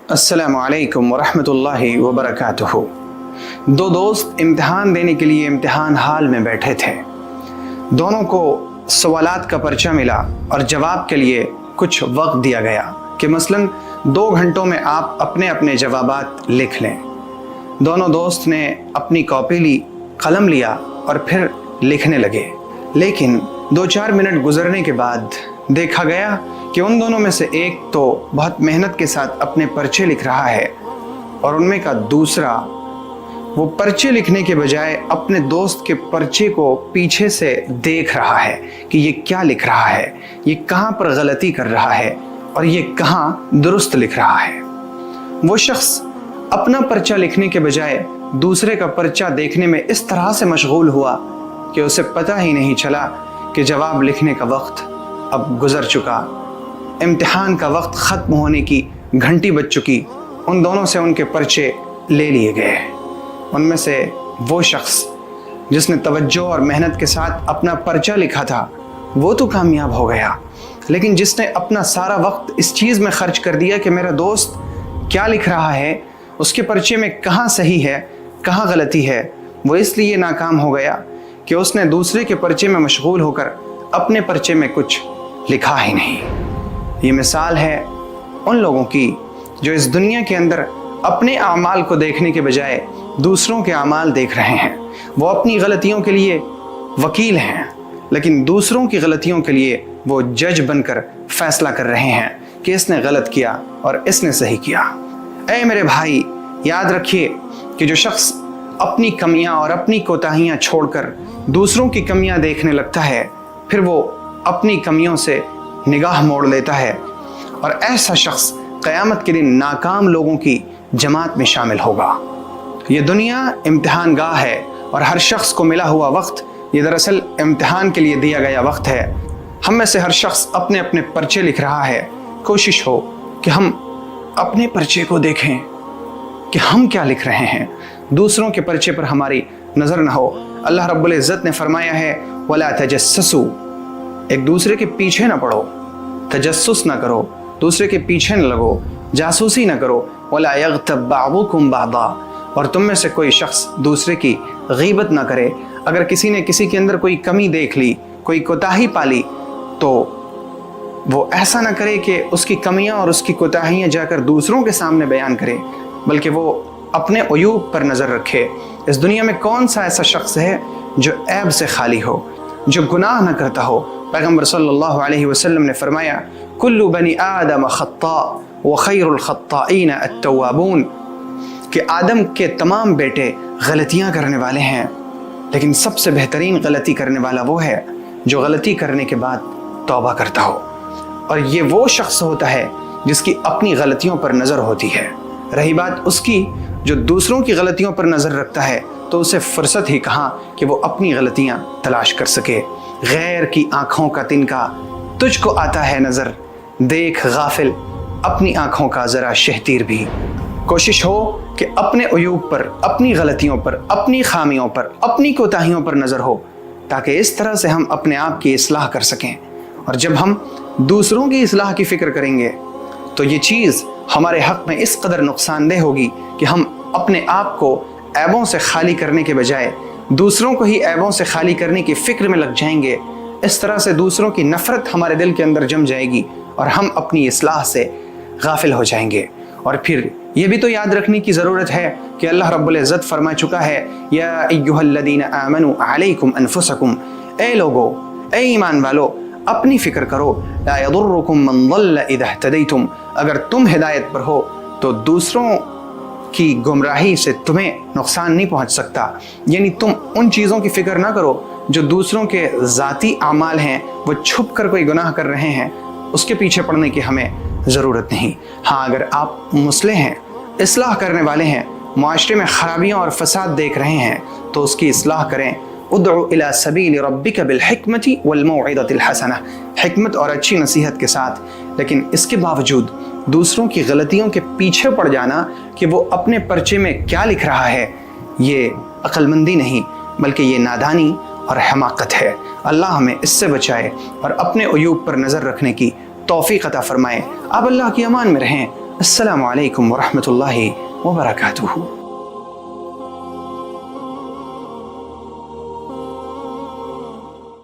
अस्सलामु अलैकुम वरहमतुल्लाहि वबरकातुहू। दो दोस्त इम्तिहान देने के लिए इम्तिहान हाल में बैठे थे। दोनों को सवालात का पर्चा मिला और जवाब के लिए कुछ वक्त दिया गया कि मसलन 2 घंटों में आप अपने अपने जवाबात लिख लें। दोनों दोस्त ने अपनी कॉपी ली, कलम लिया और फिर लिखने लगे। लेकिन 2-4 मिनट गुजरने के बाद देखा गया कि उन दोनों में से एक तो बहुत मेहनत के साथ अपने पर्चे लिख रहा है और उनमें का दूसरा वो पर्चे लिखने के बजाय अपने दोस्त के पर्चे को पीछे से देख रहा है कि ये क्या लिख रहा है, ये कहाँ पर गलती कर रहा है और ये कहाँ दुरुस्त लिख रहा है। वो शख्स अपना पर्चा लिखने के बजाय दूसरे का पर्चा देखने में इस तरह से मशगूल हुआ कि उसे पता ही नहीं चला कि जवाब लिखने का वक्त अब गुजर चुका। इम्तिहान का वक्त ख़त्म होने की घंटी बज चुकी। उन दोनों से उनके पर्चे ले लिए गए। उनमें से वो शख्स जिसने तवज्जो और मेहनत के साथ अपना पर्चा लिखा था वो तो कामयाब हो गया, लेकिन जिसने अपना सारा वक्त इस चीज़ में खर्च कर दिया कि मेरा दोस्त क्या लिख रहा है, उसके पर्चे में कहाँ सही है कहाँ गलती है, वो इसलिए नाकाम हो गया कि उसने दूसरे के पर्चे में मशगूल होकर अपने पर्चे में कुछ लिखा ही नहीं। ये मिसाल है उन लोगों की जो इस दुनिया के अंदर अपने आमाल को देखने के बजाय दूसरों के आमाल देख रहे हैं। वो अपनी गलतियों के लिए वकील हैं, लेकिन दूसरों की गलतियों के लिए वो जज बनकर फैसला कर रहे हैं कि इसने गलत किया और इसने सही किया। ऐ मेरे भाई, याद रखिए कि जो शख्स अपनी कमियां और अपनी कोताहियां छोड़कर दूसरों की कमियां देखने लगता है, फिर वो अपनी कमियों से निगाह मोड़ लेता है और ऐसा शख्स क़यामत के दिन नाकाम लोगों की जमात में शामिल होगा। ये दुनिया इम्तिहान गाह है और हर शख्स को मिला हुआ वक्त ये दरअसल इम्तिहान के लिए दिया गया वक्त है। हम में से हर शख्स अपने अपने पर्चे लिख रहा है। कोशिश हो कि हम अपने पर्चे को देखें कि हम क्या लिख रहे हैं, दूसरों के पर्चे पर हमारी नज़र न हो। अल्लाह रब्बुल इज़्ज़त ने फरमाया है, वला तजस्ससू, एक दूसरे के पीछे न पड़ो, तजस्सुस न करो, दूसरे के पीछे न लगो, जासूसी न करो। वला यग़्तब बअदुकुम बअदा, और तुम में से कोई शख्स दूसरे की गीबत न करे। अगर किसी ने किसी के अंदर कोई कमी देख ली, कोई कोताही पाली, तो वो ऐसा न करे कि उसकी कमियां और उसकी कोताहियां जाकर दूसरों के सामने बयान करे, बल्कि वो अपने अयूब पर नज़र रखे। इस दुनिया में कौन सा ऐसा शख्स है जो ऐब से खाली हो, जो गुनाह न करता हो। पैगम्बर सल्लल्लाहु अलैहि वसल्लम ने फरमाया, कुल्लु बनी आदम खत्ता व खैरुल खत्ताईन अत्तवाबून, कि आदम के तमाम बेटे गलतियां करने वाले हैं, लेकिन सबसे बेहतरीन गलती करने वाला वो है जो गलती करने के बाद तौबा करता हो। और ये वो शख्स होता है जिसकी अपनी गलतियों पर नज़र होती है। रही बात उसकी जो दूसरों की गलतियों पर नज़र रखता है, तो उसे फुर्सत ही कहाँ कि वो अपनी गलतियाँ तलाश कर सके। गैर की आँखों का तिनका तुझको आता है नज़र, देख गाफिल अपनी आँखों का ज़रा शहतीर भी। कोशिश हो कि अपने अयूब पर, अपनी गलतियों पर, अपनी खामियों पर, अपनी कोताहियों पर नज़र हो, ताकि इस तरह से हम अपने आप की इस्लाह कर सकें। और जब हम दूसरों की इस्लाह की फ़िक्र करेंगे तो ये चीज़ हमारे हक़ में इस कदर नुकसानदेह होगी कि हम अपने आप को ऐबों से खाली करने के बजाय दूसरों को ही ऐबों से खाली करने की फ़िक्र में लग जाएंगे। इस तरह से दूसरों की नफ़रत हमारे दिल के अंदर जम जाएगी और हम अपनी इस्लाह से गाफिल हो जाएंगे। और फिर ये भी तो याद रखने की ज़रूरत है कि अल्लाह रब्बुल इज़्ज़त फरमा चुका है, या अय्युहल्लज़ीना आमनू अलैकुम अनफुसकुम, ए लोगो, ए ईमान वालो, अपनी फ़िक्र करो। ला यदुर्रुकुम मन ضل इज़ा इह्तदैतुम, अगर तुम हिदायत पर हो तो दूसरों की गुमराही से तुम्हें नुकसान नहीं पहुंच सकता। यानी तुम उन चीज़ों की फ़िक्र ना करो जो दूसरों के ज़ाती आमाल हैं, वो छुप कर कोई गुनाह कर रहे हैं, उसके पीछे पड़ने की हमें ज़रूरत नहीं। हाँ, अगर आप मुस्लिह हैं, इस्लाह करने वाले हैं, माशरे में ख़राबियाँ और फसाद देख रहे हैं, तो उसकी इस्लाह करें। उदउ इला सबील रब्बिका बिल हिकमति वल मौइज़तिल हसना, हिकमत और अच्छी नसीहत के साथ। लेकिन इसके बावजूद दूसरों की गलतियों के पीछे पड़ जाना कि वो अपने पर्चे में क्या लिख रहा है, ये अक्लमंदी नहीं बल्कि ये नादानी और हमाकत है। अल्लाह हमें इससे बचाए और अपने अयूब पर नज़र रखने की तौफीक अता फरमाए। आप अल्लाह की अमान में रहें। السلام علیکم ورحمۃ اللہ وبرکاتہ.